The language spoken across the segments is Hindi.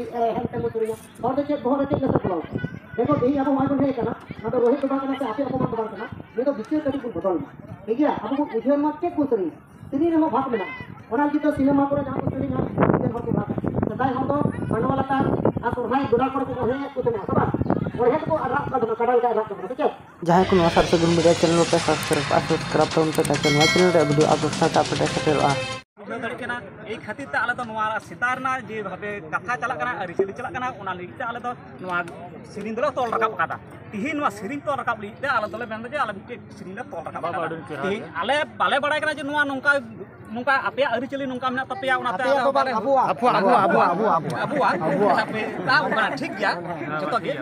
कोई हेल्थ में सुरिया और तो चेक बहुत चेक नसर बोला देखो यही अब हमारे को है करना ना तो रोहित बाबा करना से आपे अपमान बाबा करना ये तो विषय कभी को बदल ठीक है अब को उजर मत चेक को सुरी तिनी रे भाग में ओना की तो सिनेमा को जहां को सुरी ना उजर भर को भाग सदाई हम तो मनवाला का आ सोरहाई गुड़ा कर को है कुछ ना सब और है को अराक का कड़ल का अराक का ठीक है जहां को नवा सरसगुन मीडिया चैनल पे सब्सक्राइब तो उनके चैनल रे वीडियो अपलोड करता अपडेट सेटलवा दड़कना ए खातिर ते आले तो नवा सितारना जे भाबे कथा चला कना अरिचली चला कना ओना लगी ते आले तो नवा सिरिन दलो तोल रकाब कादा तिही नवा सिरिन तोल रकाब ली ते आले दले मेन जे आले मिटे सिरिन ला तोल रकाब कादा तिही आले बाले बड़ाय कना जे नवा नोंका नोंका आपे अरिचली नोंका मेना तपेया ओना ते अबुआ आपे ता ओना ठीक गया जतो गे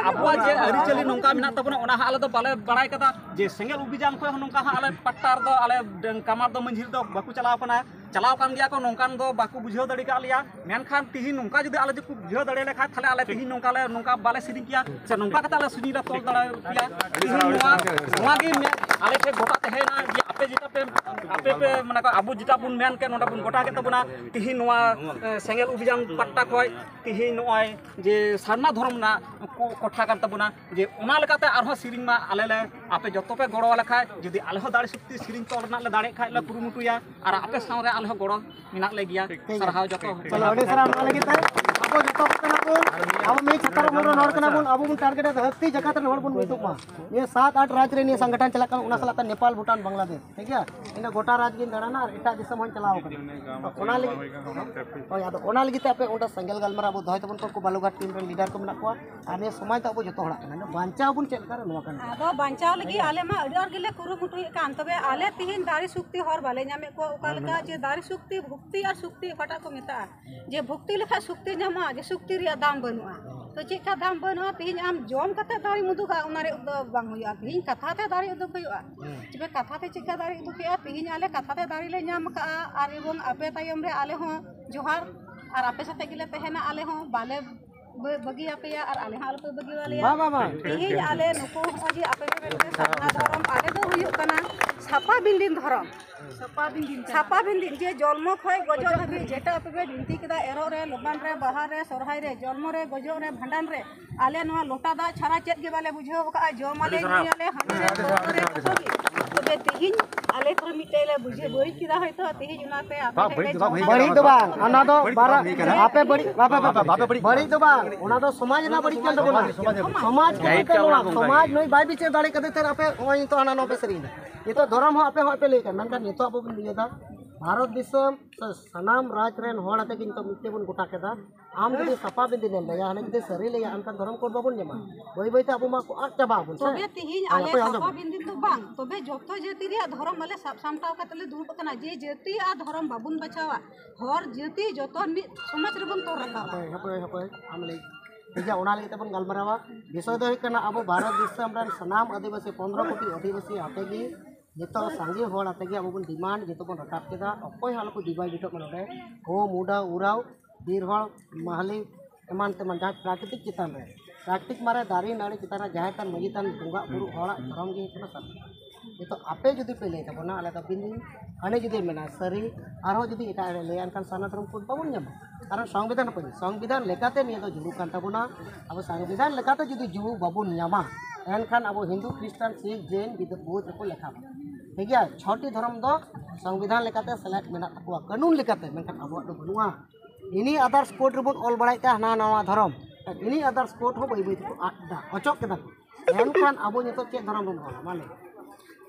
अबुआ जे अरिचली नोंका मेना तबना ओना आले तो बाले बड़ाय कदा जे सेंगेल उबिजान खो नोंका आले पट्टार दो आले कामार दो मंझिल दो बाकू चलाव कना चलाव कान गया को नोंकान दो बाकू बुझाव दड़ी का लिया मेनखान तिही नोंका जदि आले जकु बुझाव दड़े लेखा थाले आले तिही नोंका ले नोंका बाले सिरिन किया से नोंका कता आले सुनी रा तोल दड़ा किया तिही नोआ गे आले पे गोटा ते है ना जे आपे जेटा पे आपे पे माने को आबु जेटा बुन मेन के नोडा बुन गोटा के तबना तिही नोआ सेंगेल उबिजान पट्टा खय तिही नोय जे सारना धर्म ना कोठा कान तबना जे ओना लेकाते आरहो सिरिन मा आले ले आपे जतो पे गड़ो लेखा जदि आले हो दाड़ी शक्ति सिरिन तोल ना ले दाड़े खाय ले कुरुमुटुया और आपे सावरे आले हो गड़ो मिना ले गया सरहाव जतो चलो अडे सरा मा लगी ताय अब जतो कना को अब मे छतर मोर नोर कना बुन अब बुन टारगेट धरती जगत नोर बुन मितुक मा ये 7-8 राज्य रे ने संगठन चला का उना सलाता नेपाल भूटान बांग्लादेश ठीक है इन गोटा राज्य गिन दड़ाना एटा दिसम होन चलाओ कना ओना लगी ओय आदो ओना लगी ते आपे ओंडा संगेल गलमरा अब धय तबन को बालुघाट टीम रे लीडर को मेना को आने समय तो अब जतो हड़ा कना बांचाव बुन चेक कर नो कना आदो बांचाव लगी आले मा अडी और गिले कुरु मुटु कान तबे आले तिहिन दारी सुक्ति हर बाले नामे को उकालका जे दारी सुक्ति भुक्ति और सुक्ति फटा को मेता जे भुक्ति लेखा सुक्ति ᱧᱟᱢᱟ जे सुक्ति रिया दाम बनुआ तो चेका दाम बनुआ तिहिन आम जॉम कते दारी मुदुगा उनारे बांग हुआ तिहिन कथा ते दारी उदुग हुआ जे कथा ते चेका दारी उदुग तिहिन आले कथा ते दारी ले ᱧᱟᱢ का आर एवं आपे तायम रे आले हो जोहार और आपे साथे गिले तहेना आले हो बाले बगी आपे और आले हाल पे बगी वाले तिहिन आले नुको जे आपे पे साना धरम आले दो हुयो कना छापा बिल्डिंग धरम छापा बिल्डिंग जे जन्म खय गजो हबी जेटा आपे बिनती केदा एरो रे लबान रे बाहर रे सरहाय रे जन्म रे गजो रे भंडान रे आले नवा लोटा दा छारा चेत गे बाले बुझाव का जम आले नि आले हंसे तबे तिहिन आले को मिटेले बुझे बई किदा होयतो तिहिन उनाते आपे बड़ी तो बांग अना दो बारा आपे बड़ी बापे बड़ी तो बांग ओना दो समाज ना बड़ी चल दो समाज के समाज नहीं बाई बिचे दाड़ी कदे तर आपे ओई तो अना नो पे सरी ये तो धर्म हो आपे लेकर मनका नितो अब बन लिया था भारत दिसम सनाम राज रेन होड़ आते किंतु मिटे बन गोटा केदा आम जदि सपा बिंदी ने लया हने जदि सरी लया अनका धर्म को बबन जमा बई बई ते अब मा को आट चाबा बन तबे तिहिन आले सपा बिंदी तो बांग तबे जतो जेति रे धर्म माले साब सामटाव कतले दूर कना जे जेति आ धर्म बाबुन बचावा हर जेति जतो समाज रे बन तो रखा हपे हम ले ठीक है ओना लगी तबन गलमरावा विषय दो कना अब भारत दिसम रे सनाम आदिवासी 15 कोटी आदिवासी आतेगी जो सांगे हर आते अब बन डिमांड जो बन रकाब केदा अकोय हाल को डिवाइड इटो नोडे हो मुडा उराव बीर हर महली एमान तेमान जहाँ प्राकृतिक चितान रे प्राकृतिक मारे दारी नाड़ी चितान रे जहाँ तान मजी तान बंगा बुरु हड़ा धरम गे कना सब ये तो आपे जुदी पे ले तबना आले दा बिंदी हने जुदी मेना सरी आरो जुदी एटा ले अनकान साना धर्म को बाबन ᱧᱟᱢᱟ कारण संविधान लेकाते निया तो जुरु कान तबना अब संविधान लेकाते जुदी जुरु बाबन ᱧᱟᱢᱟ एनखान अब हिंदू क्रिश्चियन सिख जैन बौद्ध को लेखा ठीक है 6टी धर्म दो संविधान लेकाते सेलेक्ट मेना तकवा कानून लेकाते मेनखान अब दो बनुआ इनी अदर्स कोड रिबोन ऑल बड़ाई का ना नवा धर्म इनी अदर्स कोड हो बई बई को आदा अचक केदा एनखान अब नितो के धर्म बन माने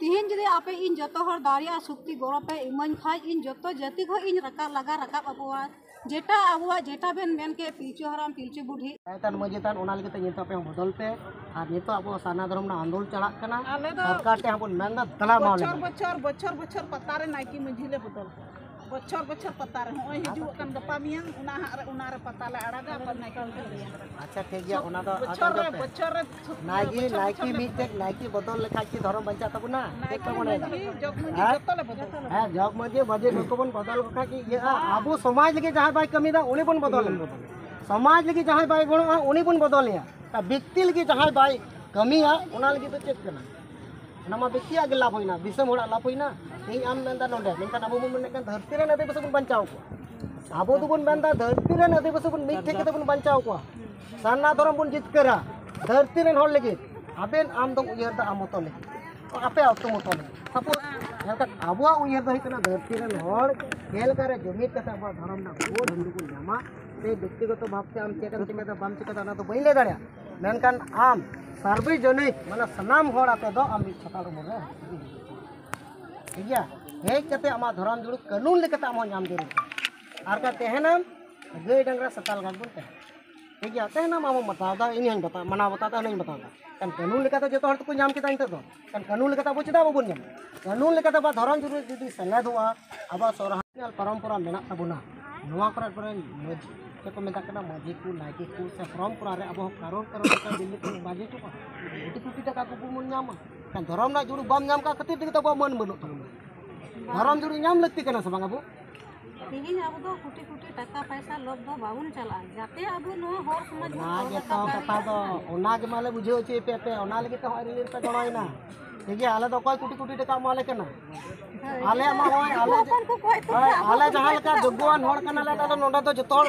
तिहिन जदि आपे इन जतो हर दारिया सुक्ति गौरव पे इमन खाय इन जतो जति को इन रका लगा रका अबुआ जेटा अबुआ जेटा बेन मेन के पिलचु हराम पिलचु बुढ़ी तान मजेतान ओना लगे ते नितो पे बदल पे और नितो अब साना धर्म ना आंदोलन चला कना सरकार ते हमन मेन तला माले बच्चर पता रे नाइकी मंझिले बदल बच्चर पता रे होय हिजु कन गपा मियन उना रे पता ले अड़ागा पर नाइकी अच्छा ठीक गया ओना दो बच्चर नाइकी मिटेक नाइकी बदल लेखा की धर्म बंचा तबना देख को बने हां जग मजे बजे को बन बदल का की ये आबो समाज लगे जहां बाई कमी दा उनी बन बदल समाज लगे जहां बाई गणो उनी बन बदल या ता व्यक्ति लगे जहां बाई कमिया ओना लगे तो चेक करना नमा व्यक्ति आगे लाभ होइना दिसम होड़ा लाभ होइना ᱤᱧ ᱟᱢ ᱢᱮᱱᱫᱟ ᱱᱚᱰᱮ ᱢᱮᱱᱠᱷᱟᱱ ᱟᱵᱚ ᱵᱚᱱ ᱢᱮᱱᱮᱫ ᱠᱟᱱ ᱫᱷᱟᱹᱨᱛᱤ ᱨᱮ ᱱᱟᱫᱮ ᱵᱚᱥᱮ ᱵᱚᱱ ᱵᱟᱧᱪᱟᱣ ᱠᱚᱣᱟ ᱟᱵᱚ ᱫᱚᱵᱚᱱ ᱢᱮᱱᱫᱟ ᱫᱷᱟᱹᱨᱛᱤ ᱨᱮᱱ ᱟᱹᱫᱤᱵᱟᱹᱥᱤ ᱵᱚᱱ ᱢᱤᱫ ᱴᱷᱮᱡ ᱠᱟᱛᱮ ᱵᱚᱱ ᱵᱟᱧᱪᱟᱣ ᱠᱚᱣᱟ ᱥᱟᱨᱱᱟ ᱫᱷᱚᱨᱚᱢ ᱵᱚᱱ ᱡᱤᱛᱠᱟᱹᱨᱟ ᱫᱷᱟᱹᱨᱛᱤ ᱨᱮᱱ ᱦᱚᱲ ᱞᱟᱹᱜᱤᱫ ᱟᱵᱮᱱ ᱟᱢ ᱫᱚ ᱩᱭᱦᱟᱹᱨ ᱫᱟ ᱟᱢ ᱢᱚᱛᱚ ᱞᱟᱹᱜᱤᱫ ᱟᱯᱮ ᱟᱹᱛᱩ ᱢᱚᱛᱚ ᱞᱟᱹᱜᱤᱫ ᱥᱟᱯᱳᱡ ᱮᱱᱠᱷᱟᱱ ᱟᱵᱚᱣᱟᱜ ᱩᱭᱦᱟᱹᱨ ᱫᱚ ᱦᱩᱭᱩᱜ ᱠᱟᱱᱟ ᱫᱷᱟᱹᱨᱛᱤ ᱨᱮᱱ ᱦᱚᱲ ᱪᱮᱫ ᱞᱮᱠᱟᱨᱮ ᱡᱩᱢᱤᱫ ᱠᱟᱛᱮ ᱟᱵᱚᱣᱟᱜ ᱫᱷᱚᱨᱚᱢ ᱨᱮᱱᱟᱜ ᱵᱳᱰ ᱦᱟᱺᱰᱤ ᱵᱚᱱ ᱧᱟᱢᱟ ᱥᱮ ᱵᱮᱠᱛᱤᱜᱚᱛᱚ ᱵᱷᱟᱵᱛᱮ ᱟᱢ ᱪᱮᱫ ᱮᱢ ᱪᱤᱠᱟᱹᱭᱫᱟ ᱵᱟᱢ ᱪᱤᱠᱟᱹᱭᱫᱟ ᱚᱱᱟ ᱫᱚ ᱵᱟᱹᱧ ᱞᱟᱹᱭ ᱫᱟᱲᱮᱭᱟᱜᱼᱟ ᱢᱮᱱᱠᱷᱟन ᱟᱢ ᱥᱟᱨᱵᱚᱡᱚᱱᱤᱠ ᱢᱟᱱᱮ ᱥᱟᱱᱟᱢ ᱦᱚᱲ ᱟᱛᱮ ᱫᱚ ᱟᱢ ᱢᱤᱫ ᱪᱷᱟᱛᱟ ᱩᱢᱩᱞ ᱨᱮ ᱴᱷᱤक गया हेज कते आमा धरम जुड़ू कानून लेकते आम नाम जरूर आर का तेहनाम गई डंगरा सताल गान बोलते ठीक गया तेहनाम आम बतादा इन बता मना बताता नहीं बताता kan कानून लेकते जो हर को नाम केदा इंत दो kan कानून लेकते अब चेदा बाबन नाम कानून लेकते बा धरम जुड़ू जुदी सेलेद हुआ अब सोरहाय परंपरा मेना तबुना नोआ करे पर ᱪᱮᱫ ᱠᱚ ᱢᱮᱛᱟᱜ ᱠᱟᱱᱟ ᱢᱟᱹᱡᱷᱤ ᱠᱚ ᱱᱟᱭᱠᱮ ᱠᱚ ᱥᱮ ᱯᱚᱨᱚᱢᱯᱚᱨᱟ ᱨᱮ ᱟᱵᱚ ᱠᱟᱨᱚᱱ ᱞᱮᱠᱟ ᱫᱤल्ᱞᱤ ᱠᱷᱚᱱ ᱵᱟᱡᱮ ᱴᱚᱠᱟ ᱠᱳᱴᱤ ᱴᱟᱠᱟ ᱠᱚ ᱵᱚᱱ ᱧᱟᱢᱟ ᱠᱟᱱ ᱫᱷᱚᱨᱚᱢ ᱨᱮᱱᱟᱜ ᱡᱩᱲᱩ ᱵᱟᱢ ᱧᱟᱢ ᱠᱟ ᱠᱷᱟᱹᱛᱤᱨ ᱛᱮᱜᱮ ᱛᱚ ᱟᱵᱚᱣᱟᱜ ᱢᱟᱹᱱ ᱵᱟᱹᱱᱩᱜ ᱛᱟᱵᱚᱱᱟ धरम जुड़ी नाम लगती करना सब बाबू तिहिन अब दो कोटी कोटी टाका पैसा लोभ दो बाबुन चला जाते अब नो हर समाज ना जतो कथा दो ओना के माले बुझियो चे पे पे ओना लगे तो रिलीज पे गड़ाइना ठीक है आले दो कोई कोटी कोटी टाका माले कना आले मा होय आले जहां लका जगवान होड़ कना ले तो नोडा तो जतो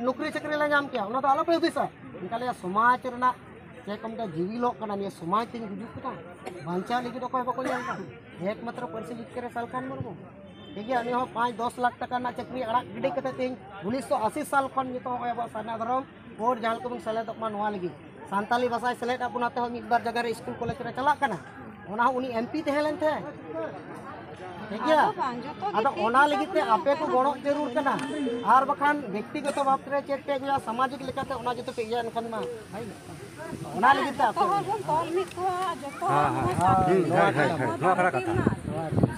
नौकरी चाकरी ले नाम किया ओना तो आलो पे दिसा इनकाले समाज रना जे कम तो जीवी लोग कना ने समाज तीन गुजुक कना बांचा लगी तो कोई बको जानता एकमात्र परिचय जित करे सालखान मुर्मू ठीक है अने हो 5-10 लाख टाका ना चाकरी अड़ा गिडे कते तीन 1980 साल खन नितो होय अब साना धरम और जाल को बन सेलेद मा नोआ लगी सांताली भाषा सेलेद अपनाते हो एक बार जगह रे स्कूल कॉलेज रे चला कना ओना उनी एमपी तहेलन थे ठीक है अद ओना लगी ते आपे को गड़ो जरूर कना आर बखान व्यक्तिगत बात रे चेक पे गया सामाजिक लेकाते ओना जतो पे गया नखन मा भाई ओना लगी ते आपे तोल मिट को जतो नोआ करा कथा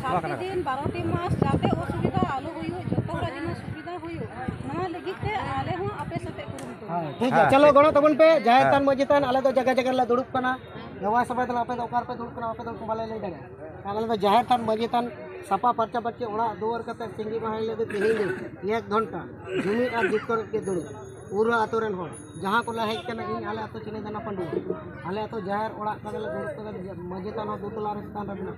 सात दिन 12 मास जाते असुविधा आलो होयो जतो राजिना सुविधा होयो नोआ लगी ते आले हो आपे सते कुरुम ठीक है चलो गणो तबन पे जायतान मजितान आले तो जगह जगह ला दुड़ुप कना नवा सभा तो आपे तो ओकार पे दुड़ुप कना आपे तो बाले लई दगे आले तो जायतान मजितान सपा परचा बच्चे ओड़ा दुवर कते सिंगी माहल ले तिहिंगे 1 घंटा जुमी और जिकर के दुड़ु पूरा आतोरन हो जहां को ला हेज कना इन आले आतो चिने दाना पंडू आले आतो जाहिर ओड़ा कले दुड़ुप कते मजितान हो दुतला रस्तान रे बिना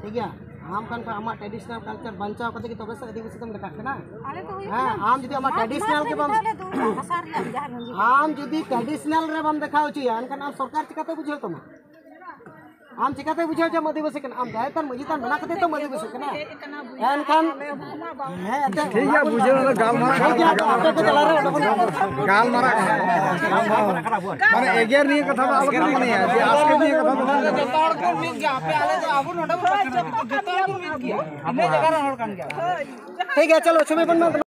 ठीक है आम कान पे आमा ट्रेडिशनल कल्चर बंचाव कते की तबे से आदिवासी कम देखा ना आले तो हां आम जदी आमा ट्रेडिशनल के बम आसार ले जहार मंजी आम जदी ट्रेडिशनल रे बम देखाव छी अनकन आम सरकार चिकाते बुझल तमा आम चिकाते बुझाव छ आदिवासी कन आम जायतन मजितान बना कते तो आदिवासी कना अनकन है ठीक है बुझल गालमारा आपे को चला रे गालमारा माने एगेर नहीं कथा आलो माने है जे आज के नहीं कथा जतो हड़ को मिल गया पे आले तो अब नोडा जतो मिल गया इने जगह हड़ कान गया ठीक है चलो छुमे बन